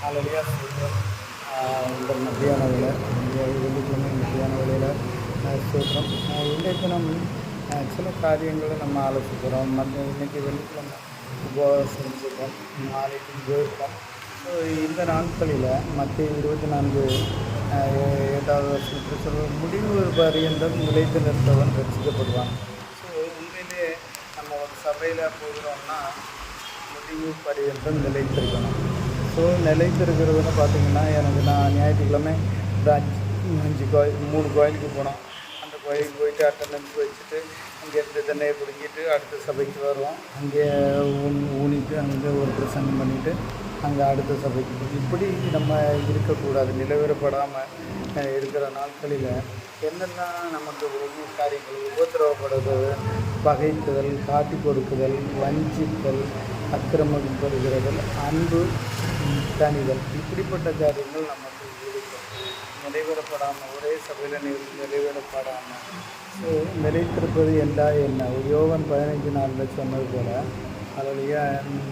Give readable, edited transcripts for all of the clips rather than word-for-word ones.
காலையிலேயே சூத்திரம் இந்த மத்தியான வேலை வெள்ளிக்கிழமை மத்தியான வேலையில் சூத்திரம் இன்றைக்கு சில காரியங்களை நம்ம ஆலோசிக்கிறோம். இன்றைக்கி வெள்ளிக்கிழமை உபவாசம் செஞ்சுருக்கோம், நாளைக்கு போயிருக்கோம். ஸோ இந்த நாட்களில் மத்திய 24 ஏதாவது வருஷத்துக்கு சொல்ல முடிவு பரியந்தம் நிலைத்து நிற்பவன் ரசிக்கப்படுவான். ஸோ உண்மையிலே நம்ம ஒரு சபையில் போகிறோம்னா முடிவு பரியந்தம் நிலைத்திருக்கணும். ஸோ நிலைத்திருக்கிறதுன்னு பார்த்திங்கன்னா, நான் ஞாயிற்றுக்கிழமை ஒரு 5 கோயில் 3 கோயிலுக்கு போனோம். அந்த கோயிலுக்கு போயிட்டு அட்டண்டன்ஸ் வச்சுட்டு அங்கேருந்து தென்னையை பிடிங்கிட்டு அடுத்த சபைக்கு வருவோம். அங்கே ஊனிட்டு அங்கே ஒரு பிரசங்கம் பண்ணிவிட்டு அங்கே அடுத்த சபைக்கு இப்படி நம்ம இருக்கக்கூடாது. நிலவரப்படாமல் இருக்கிற நாட்களில் என்னெல்லாம் நமக்கு ஒவ்வொரு காரியங்கள் உபத்திரவப்படுறது, பகைக்குதல், காட்டி கொடுக்குதல், வஞ்சித்தல், அக்கிரமப்படுகிறதல், அன்பு தணிதல், இப்படிப்பட்ட காரியங்கள் நமக்கு இருக்கும். நிறைவேறப்படாமல் ஒரே சபையில் நிறைவேறப்படாமல் ஸோ நிலைத்திருப்பது என்ன யோவான் 15:4 சொன்னது போல் அதோடைய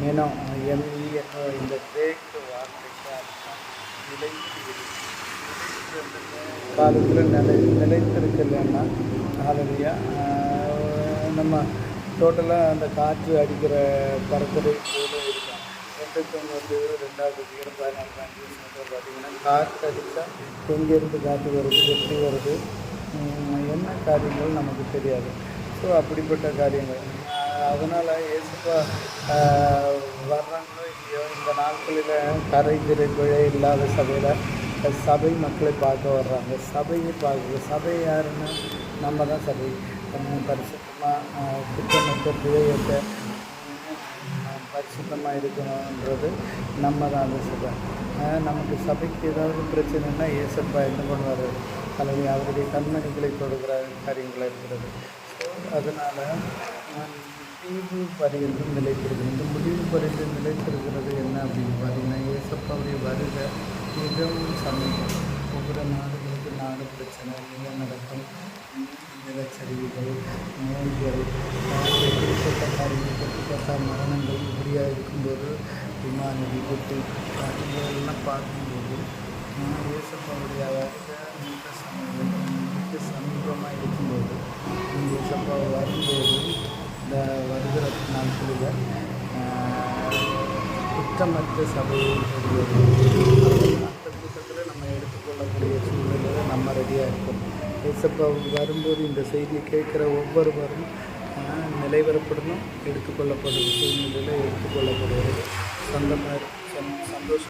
மெனம் எம்இ என்ற இந்த கிரேக்கு வார்த்தைக்கு அர்த்தம் நிலைத்து காலத்தில் நிலைத்திருக்கலைன்னா அதோடைய நம்ம டோட்டலாக அந்த காற்று அடிக்கிற பறக்கதை போல இருக்கும். 2:2 பார்த்திங்கன்னா காற்று அடித்தா எங்கேருந்து காற்று வருது, எப்படி வருது, என்ன காரியங்கள் நமக்கு தெரியாது. ஸோ அப்படிப்பட்ட காரியங்கள் அதனால் இயேசுப்பா வர்றாங்களோ இல்லையோ இந்த நாட்களில் கரை திரை பிழை இல்லாத சபையில் சபை மக்களை பார்க்க வர்றாங்க. சபை யாருன்னா நம்ம தான் சபை. பரிசுத்தமாக குற்றமற்ற பிழையற்ற பரிசுத்தமாக இருக்கணுன்றது நம்ம தான் அந்த சபை. நமக்கு சபைக்கு ஏதாவது பிரச்சனைன்னா இயேசப்பா என்ன பண்ணுவார், அல்லது அவருடைய கண்மணிகளை தொடுகிற காரியங்கள் இருக்கிறது. ஸோ அதனால் முடிவு பரியந்தம் நிலைத்திருக்கிறது. இந்த முடிவு பரியந்தம் நிலைத்திருக்கிறது என்ன அப்படின்னு பார்த்தீங்கன்னா, இயேசப்பாவுடைய வருகை மிகவும் சமீபம். ஒவ்வொரு நாடு பிரச்சனை, நிலநடுக்கம், நிலச்சரிவுகள், நோய்கள், குறிப்பிட்ட காரியங்கள், குறிப்பிட்ட மரணங்கள் இப்படியாக இருக்கும்போது விமான விபத்து காரியங்களெல்லாம் பார்க்கும்போது இயேசப்பாவுடைய வருகை மிக சமீபமாக இருக்கும்போது இயேசப்பா வரும்போது இந்த வருகிற நாட்களில் குற்றமற்ற சபையை அந்த கூட்டத்தில் நம்ம எடுத்துக்கொள்ளக்கூடிய சூழ்நிலையில் நம்ம ரெடியாக இருக்கோம். இயேசப்பா வரும்போது இந்த செய்தியை கேட்குற ஒவ்வொருவரும் நிலைவரப்படணும், எடுத்துக்கொள்ளப்படும் சூழ்நிலையில் எடுத்துக்கொள்ளப்படுவது சந்தோஷம்.